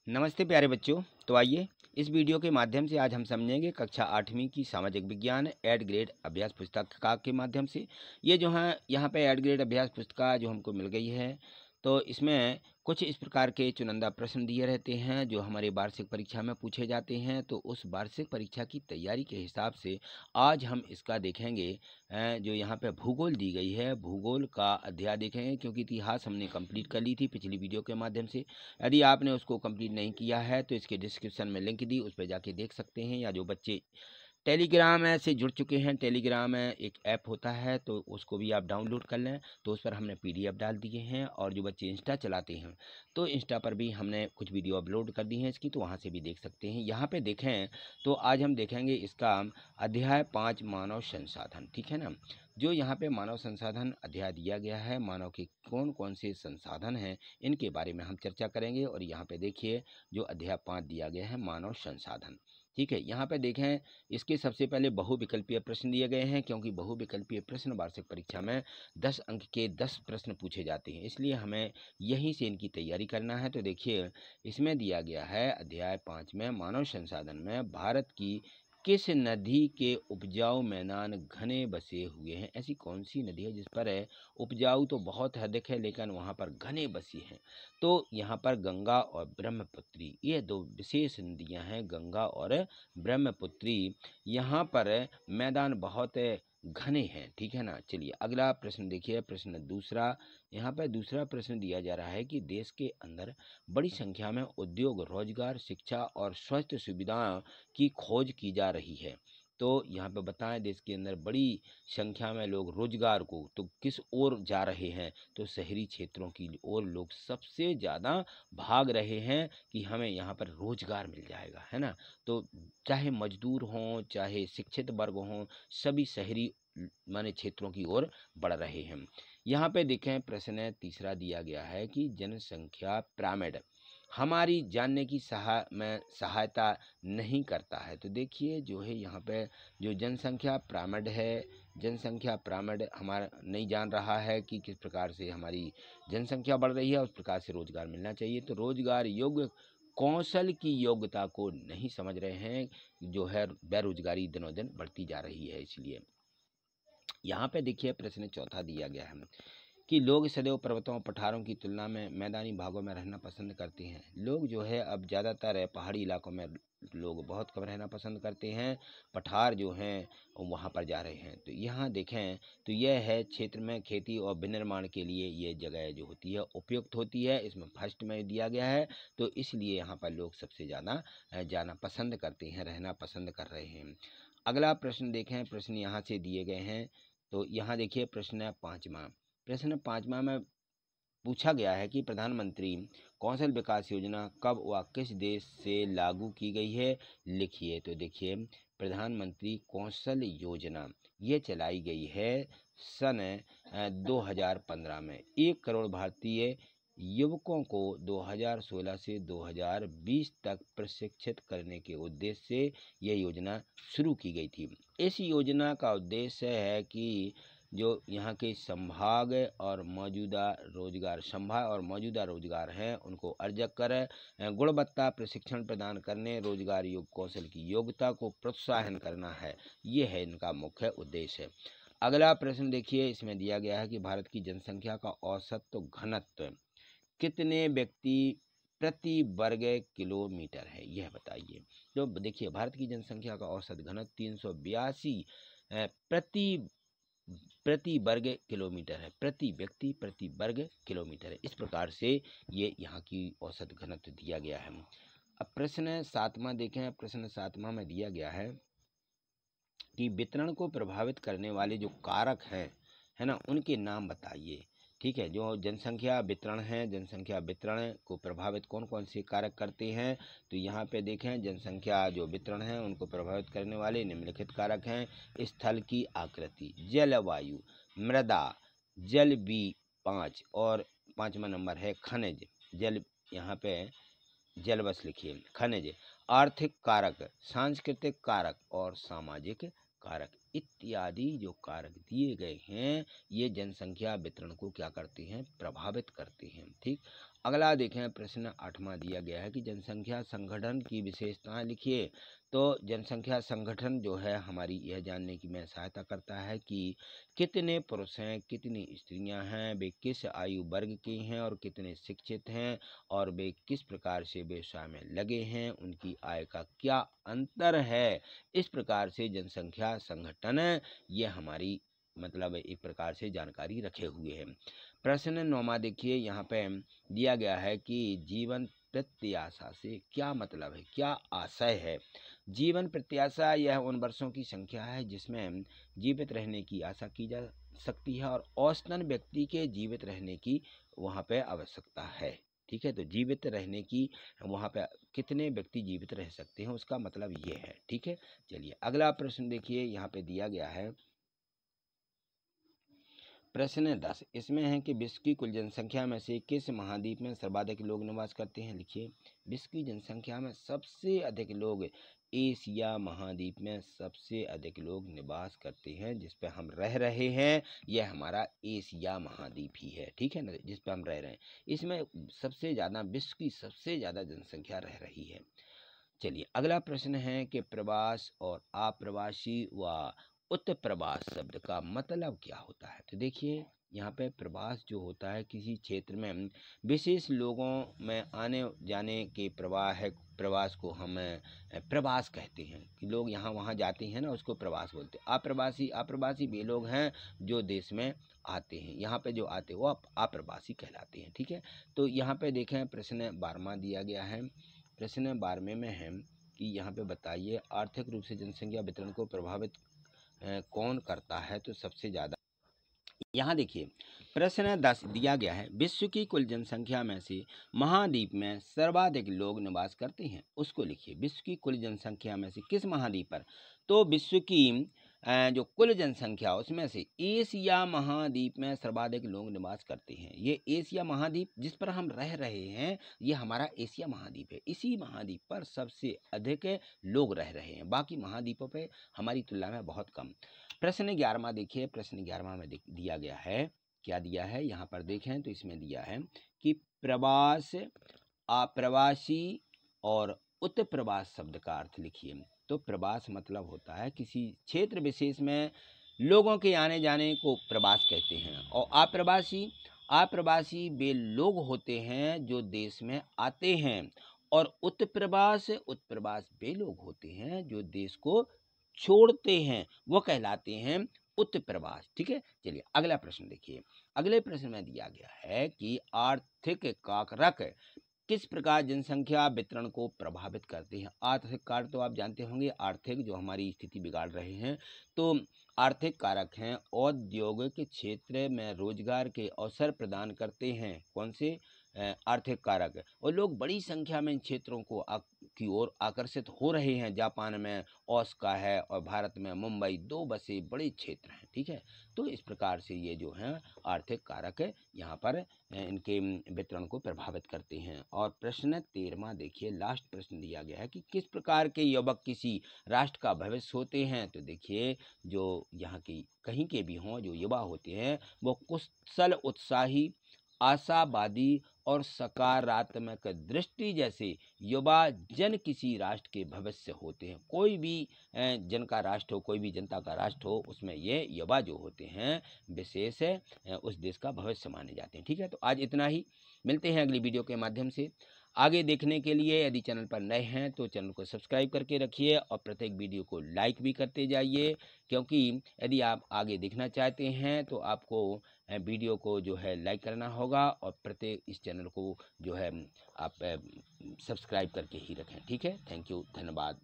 नमस्ते प्यारे बच्चों। तो आइए इस वीडियो के माध्यम से आज हम समझेंगे कक्षा 8वीं की सामाजिक विज्ञान ऐड ग्रेड अभ्यास पुस्तिका के माध्यम से। ये जो है यहाँ पे ऐड ग्रेड अभ्यास पुस्तिका जो हमको मिल गई है, तो इसमें कुछ इस प्रकार के चुनिंदा प्रश्न दिए रहते हैं जो हमारे वार्षिक परीक्षा में पूछे जाते हैं। तो उस वार्षिक परीक्षा की तैयारी के हिसाब से आज हम इसका देखेंगे। जो यहाँ पे भूगोल दी गई है, भूगोल का अध्याय देखेंगे, क्योंकि इतिहास हमने कंप्लीट कर ली थी पिछली वीडियो के माध्यम से। यदि आपने उसको कंप्लीट नहीं किया है तो इसके डिस्क्रिप्शन में लिंक दी, उस पर जाके देख सकते हैं। या जो बच्चे टेलीग्राम से जुड़ चुके हैं, टेलीग्राम में एक ऐप होता है तो उसको भी आप डाउनलोड कर लें, तो उस पर हमने पीडीएफ डाल दिए हैं। और जो बच्चे इंस्टा चलाते हैं तो इंस्टा पर भी हमने कुछ वीडियो अपलोड कर दी हैं इसकी, तो वहाँ से भी देख सकते हैं। यहाँ पे देखें तो आज हम देखेंगे इसका अध्याय 5 मानव संसाधन, ठीक है ना। जो यहाँ पे मानव संसाधन अध्याय दिया गया है, मानव के कौन कौन से संसाधन हैं इनके बारे में हम चर्चा करेंगे। और यहाँ पे देखिए जो अध्याय 5 दिया गया है मानव संसाधन, ठीक है। यहाँ पे देखें इसके सबसे पहले बहुविकल्पीय प्रश्न दिए गए हैं, क्योंकि बहुविकल्पीय प्रश्न वार्षिक परीक्षा में 10 अंक के 10 प्रश्न पूछे जाते हैं, इसलिए हमें यहीं से इनकी तैयारी करना है। तो देखिए इसमें दिया गया है अध्याय 5 में मानव संसाधन में भारत की किस नदी के उपजाऊ मैदान घने बसे हुए हैं। ऐसी कौन सी नदी है जिस पर उपजाऊ तो बहुत अधिक है लेकिन वहाँ पर घने बसी हैं। तो यहाँ पर गंगा और ब्रह्मपुत्री, ये दो विशेष नदियाँ हैं, गंगा और ब्रह्मपुत्री। यहाँ पर मैदान बहुत घने हैं, ठीक है ना। चलिए अगला प्रश्न देखिए, प्रश्न दूसरा। यहाँ पर दूसरा प्रश्न दिया जा रहा है कि देश के अंदर बड़ी संख्या में उद्योग, रोजगार, शिक्षा और स्वास्थ्य सुविधाओं की खोज की जा रही है। तो यहाँ पे बताएं देश के अंदर बड़ी संख्या में लोग रोजगार को तो किस ओर जा रहे हैं, तो शहरी क्षेत्रों की ओर लोग सबसे ज़्यादा भाग रहे हैं कि हमें यहाँ पर रोजगार मिल जाएगा, है ना। तो चाहे मजदूर हों चाहे शिक्षित वर्ग हों, सभी शहरी माने क्षेत्रों की ओर बढ़ रहे हैं। यहाँ पे देखें प्रश्न तीसरा दिया गया है कि जनसंख्या पिरामिड हमारी जानने की सहायता नहीं करता है। तो देखिए जो है यहाँ पे जो जनसंख्या पिरामिड है, जनसंख्या पिरामिड हमारा नहीं जान रहा है कि किस प्रकार से हमारी जनसंख्या बढ़ रही है, उस प्रकार से रोजगार मिलना चाहिए। तो रोजगार योग्य कौशल की योग्यता को नहीं समझ रहे हैं, जो है बेरोजगारी दिनों दिन बढ़ती जा रही है। इसलिए यहाँ पे देखिए प्रश्न चौथा दिया गया है कि लोग सदैव पर्वतों और पठारों की तुलना में मैदानी भागों में रहना पसंद करते हैं। लोग जो है अब ज़्यादातर पहाड़ी इलाकों में लोग बहुत कम रहना पसंद करते हैं, पठार जो हैं वहाँ पर जा रहे हैं। तो यहाँ देखें तो यह है क्षेत्र में खेती और विनिर्माण के लिए ये जगह जो होती है उपयुक्त होती है, इसमें फर्स्ट में दिया गया है। तो इसलिए यहाँ पर लोग सबसे ज़्यादा जाना पसंद करते हैं, रहना पसंद कर रहे हैं। अगला प्रश्न देखें, प्रश्न यहाँ से दिए गए हैं। तो यहाँ देखिए प्रश्न पाँचवा में पूछा गया है कि प्रधानमंत्री कौशल विकास योजना कब व किस देश से लागू की गई है, लिखिए। तो देखिए प्रधानमंत्री कौशल योजना ये चलाई गई है सन 2015 में। 1 करोड़ भारतीय युवकों को 2016 से 2020 तक प्रशिक्षित करने के उद्देश्य से यह योजना शुरू की गई थी। इस योजना का उद्देश्य है कि जो यहाँ के संभाग और मौजूदा रोजगार हैं उनको अर्जक कर गुणवत्ता प्रशिक्षण प्रदान करने, रोजगार योग्य कौशल की योग्यता को प्रोत्साहन करना है, ये है इनका मुख्य उद्देश्य। अगला प्रश्न देखिए, इसमें दिया गया है कि भारत की जनसंख्या का औसत घनत्व कितने व्यक्ति प्रति वर्ग किलोमीटर है, यह बताइए। तो देखिए भारत की जनसंख्या का औसत घनत्व 382 प्रति वर्ग किलोमीटर है, प्रति व्यक्ति प्रति वर्ग किलोमीटर है। इस प्रकार से ये यहाँ की औसत घनत्व दिया गया है। अब प्रश्न सातवां देखें, प्रश्न सातवां में दिया गया है कि वितरण को प्रभावित करने वाले जो कारक हैं, है ना, उनके नाम बताइए। ठीक है, जो जनसंख्या वितरण है, जनसंख्या वितरण को प्रभावित कौन कौन से कारक करते हैं। तो यहाँ पे देखें जनसंख्या जो वितरण है उनको प्रभावित करने वाले निम्नलिखित कारक हैं: स्थल की आकृति, जलवायु, मृदा, जल B5 और 5वां नंबर है खनिज जल, यहाँ पे जल बस लिखिए, खनिज, आर्थिक कारक, सांस्कृतिक कारक और सामाजिक कारक इत्यादि जो कारक दिए गए हैं ये जनसंख्या वितरण को क्या करते हैं, प्रभावित करते हैं। ठीक, अगला देखें, प्रश्न 8वां दिया गया है कि जनसंख्या संगठन की विशेषताएं लिखिए। तो जनसंख्या संगठन जो है हमारी यह जानने की में सहायता करता है कि कितने पुरुष हैं, कितनी स्त्रियां हैं, वे किस आयु वर्ग के हैं और कितने शिक्षित हैं, और वे किस प्रकार से व्यवसाय में लगे हैं, उनकी आय का क्या अंतर है। इस प्रकार से जनसंख्या संगठन ये हमारी मतलब एक प्रकार से जानकारी रखे हुए हैं। प्रश्न 9वां देखिए, यहाँ पे दिया गया है कि जीवन प्रत्याशा से क्या मतलब है, क्या आशय है। जीवन प्रत्याशा यह उन वर्षों की संख्या है जिसमें जीवित रहने की आशा की जा सकती है और औसतन व्यक्ति के जीवित रहने की वहाँ पे आवश्यकता है। ठीक है, तो जीवित रहने की वहाँ पे कितने व्यक्ति जीवित रह सकते हैं उसका मतलब ये है। ठीक है, चलिए अगला प्रश्न देखिए, यहाँ पे दिया गया है प्रश्न 10। इसमें है कि विश्व की कुल जनसंख्या में से किस महाद्वीप में सर्वाधिक लोग निवास करते हैं। लिखिए, विश्व की जनसंख्या में सबसे अधिक लोग एशिया महाद्वीप में सबसे अधिक लोग निवास करते हैं। जिस पे हम रह रहे हैं यह हमारा एशिया महाद्वीप ही है। ठीक है ना, जिस पे हम रह रहे हैं इसमें सबसे ज़्यादा विश्व की सबसे ज़्यादा जनसंख्या रह रही है। चलिए अगला प्रश्न है कि प्रवास और अप्रवासी व उत्प्रवास शब्द का मतलब क्या होता है। तो देखिए, यहाँ पे प्रवास जो होता है किसी क्षेत्र में विशेष लोगों में आने जाने के प्रवाह है, प्रवास को हम प्रवास कहते हैं कि लोग यहाँ वहाँ जाते हैं ना, उसको प्रवास बोलते हैं। अप्रवासी अप्रवासी वे लोग हैं जो देश में आते हैं, यहाँ पे जो आते हैं वो अप्रवासी कहलाते हैं। ठीक है, तो यहाँ पे देखें प्रश्न 12वां दिया गया है। प्रश्न 12वें में है कि यहाँ पे बताइए आर्थिक रूप से जनसंख्या वितरण को प्रभावित कौन करता है। तो सबसे ज़्यादा यहाँ देखिए प्रश्न 10 दिया गया है, विश्व की कुल जनसंख्या में से महाद्वीप में सर्वाधिक लोग निवास करते हैं, उसको लिखिए। विश्व की कुल जनसंख्या में से किस महाद्वीप पर, तो विश्व की जो कुल जनसंख्या उसमें से एशिया महाद्वीप में सर्वाधिक लोग निवास करते हैं। ये एशिया महाद्वीप जिस पर हम रह रहे हैं ये हमारा एशिया महाद्वीप है। इसी महाद्वीप पर सबसे अधिक लोग रह रहे हैं, बाकी महाद्वीपों पे हमारी तुलना में बहुत कम। प्रश्न 11वां देखिए, प्रश्न 11वां में दिया गया है, क्या दिया है यहाँ पर देखें तो इसमें दिया है कि प्रवास, अप्रवासी और उत्प्रवास शब्द का अर्थ लिखिए। तो प्रवास मतलब होता है किसी क्षेत्र विशेष में लोगों के आने जाने को प्रवास कहते हैं, और अप्रवासी अप्रवासी वे लोग होते हैं जो देश में आते हैं, और उत्प्रवास उत्प्रवास वे लोग होते हैं जो देश को छोड़ते हैं, वो कहलाते हैं उत्प्रवास। ठीक है, चलिए अगला प्रश्न देखिए। अगले प्रश्न में दिया गया है कि आर्थिक कारक किस प्रकार जनसंख्या वितरण को प्रभावित करते हैं। आर्थिक कारक तो आप जानते होंगे, आर्थिक जो हमारी स्थिति बिगाड़ रहे हैं। तो आर्थिक कारक हैं औद्योगिक क्षेत्र में रोजगार के अवसर प्रदान करते हैं। कौन से आर्थिक कारक, और लोग बड़ी संख्या में इन क्षेत्रों को की ओर आकर्षित हो रहे हैं। जापान में ओसाका है और भारत में मुंबई, 2 बसे बड़े क्षेत्र हैं। ठीक है, तो इस प्रकार से ये जो हैं आर्थिक कारक यहाँ पर इनके वितरण को प्रभावित करते हैं। और प्रश्न 13वां देखिए, लास्ट प्रश्न दिया गया है कि किस प्रकार के युवक किसी राष्ट्र का भविष्य होते हैं। तो देखिए, जो यहाँ की कहीं के भी हों जो युवा होते हैं वो कुशल, उत्साही, आशावादी और सकारात्मक दृष्टि जैसे युवा जन किसी राष्ट्र के भविष्य होते हैं। कोई भी जन का राष्ट्र हो, कोई भी जनता का राष्ट्र हो, उसमें ये युवा जो होते हैं विशेष उस देश का भविष्य माने जाते हैं। ठीक है, तो आज इतना ही, मिलते हैं अगली वीडियो के माध्यम से। आगे देखने के लिए यदि चैनल पर नए हैं तो चैनल को सब्सक्राइब करके रखिए और प्रत्येक वीडियो को लाइक भी करते जाइए, क्योंकि यदि आप आगे देखना चाहते हैं तो आपको वीडियो को जो है लाइक करना होगा और प्रत्येक इस चैनल को जो है आप सब्सक्राइब करके ही रखें। ठीक है, थैंक यू, धन्यवाद।